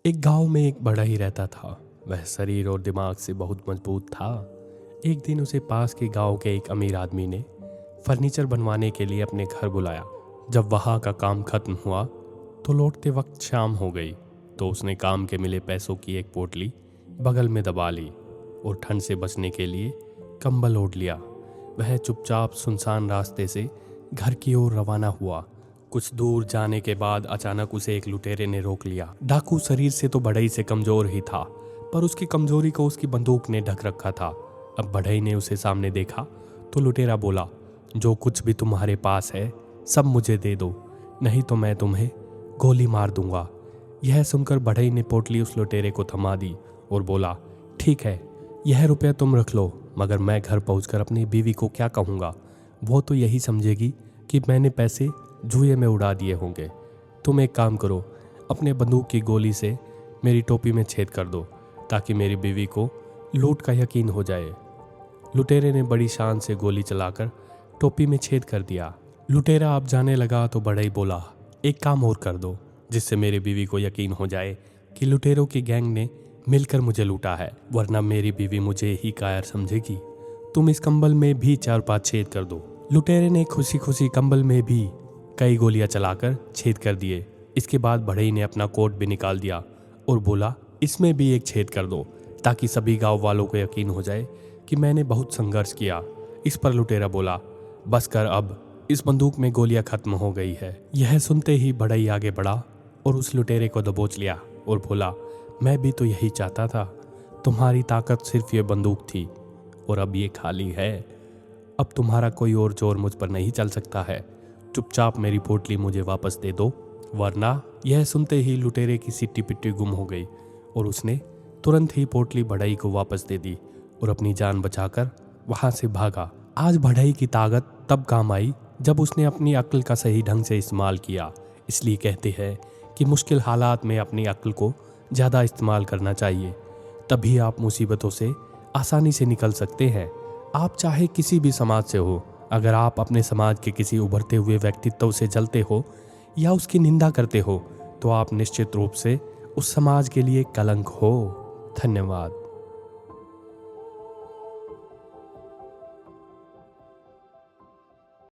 एक गांव में एक बड़ा ही रहता था। वह शरीर और दिमाग से बहुत मजबूत था। एक दिन उसे पास के गांव के एक अमीर आदमी ने फर्नीचर बनवाने के लिए अपने घर बुलाया। जब वहां का काम खत्म हुआ तो लौटते वक्त शाम हो गई। तो उसने काम के मिले पैसों की एक पोटली बगल में दबा ली और ठंड से बचने के लिए कंबल ओढ़ लिया। वह चुपचाप सुनसान रास्ते से घर की ओर रवाना हुआ। कुछ दूर जाने के बाद अचानक उसे एक लुटेरे ने रोक लिया। डाकू शरीर से तो बढ़ई से कमजोर ही था, पर उसकी कमजोरी को उसकी बंदूक ने ढक रखा था। अब बढ़ई ने उसे सामने देखा तो लुटेरा बोला, जो कुछ भी तुम्हारे पास है सब मुझे दे दो, नहीं तो मैं तुम्हें गोली मार दूंगा। यह सुनकर बढ़ई ने पोटली उस लुटेरे को थमा दी और बोला, ठीक है, यह रुपया तुम रख लो, मगर मैं घर पहुंचकर अपनी बीवी को क्या कहूँगा? वो तो यही समझेगी कि मैंने पैसे जुए में उड़ा दिए होंगे। तुम एक काम करो, अपने बंदूक की गोली से मेरी टोपी में छेद कर दो ताकि मेरी बीवी को लूट का यकीन हो जाए। लुटेरे ने बड़ी शान से गोली चलाकर टोपी में छेद कर दिया। लुटेरा अब जाने लगा तो बढ़ई बोला, एक काम और कर दो जिससे मेरी बीवी को यकीन हो जाए कि लुटेरों की गैंग ने मिलकर मुझे लूटा है, वरना मेरी बीवी मुझे ही कायर समझेगी। तुम इस कंबल में भी 4-5 छेद कर दो। लुटेरे ने खुशी खुशी कंबल में भी कई गोलियां चलाकर छेद कर दिए। इसके बाद बढ़ई ने अपना कोट भी निकाल दिया और बोला, इसमें भी एक छेद कर दो ताकि सभी गांव वालों को यकीन हो जाए कि मैंने बहुत संघर्ष किया। इस पर लुटेरा बोला, बस कर, अब इस बंदूक में गोलियां खत्म हो गई है। यह सुनते ही बढ़ई आगे बढ़ा और उस लुटेरे को दबोच लिया और बोला, मैं भी तो यही चाहता था, तुम्हारी ताकत सिर्फ ये बंदूक थी और अब ये खाली है। अब तुम्हारा कोई और जोर मुझ पर नहीं चल सकता है। चुपचाप मेरी पोटली मुझे वापस दे दो, वरना। यह सुनते ही लुटेरे की सिट्टी पिट्टी गुम हो गई और उसने तुरंत ही पोटली बढ़ई को वापस दे दी और अपनी जान बचाकर वहां से भागा। आज बढ़ई की ताकत तब काम आई जब उसने अपनी अक्ल का सही ढंग से इस्तेमाल किया। इसलिए कहते हैं कि मुश्किल हालात में अपनी अक्ल को ज़्यादा इस्तेमाल करना चाहिए, तभी आप मुसीबतों से आसानी से निकल सकते हैं। आप चाहे किसी भी समाज से हो, अगर आप अपने समाज के किसी उभरते हुए व्यक्तित्व से जलते हो या उसकी निंदा करते हो तो आप निश्चित रूप से उस समाज के लिए कलंक हो। धन्यवाद।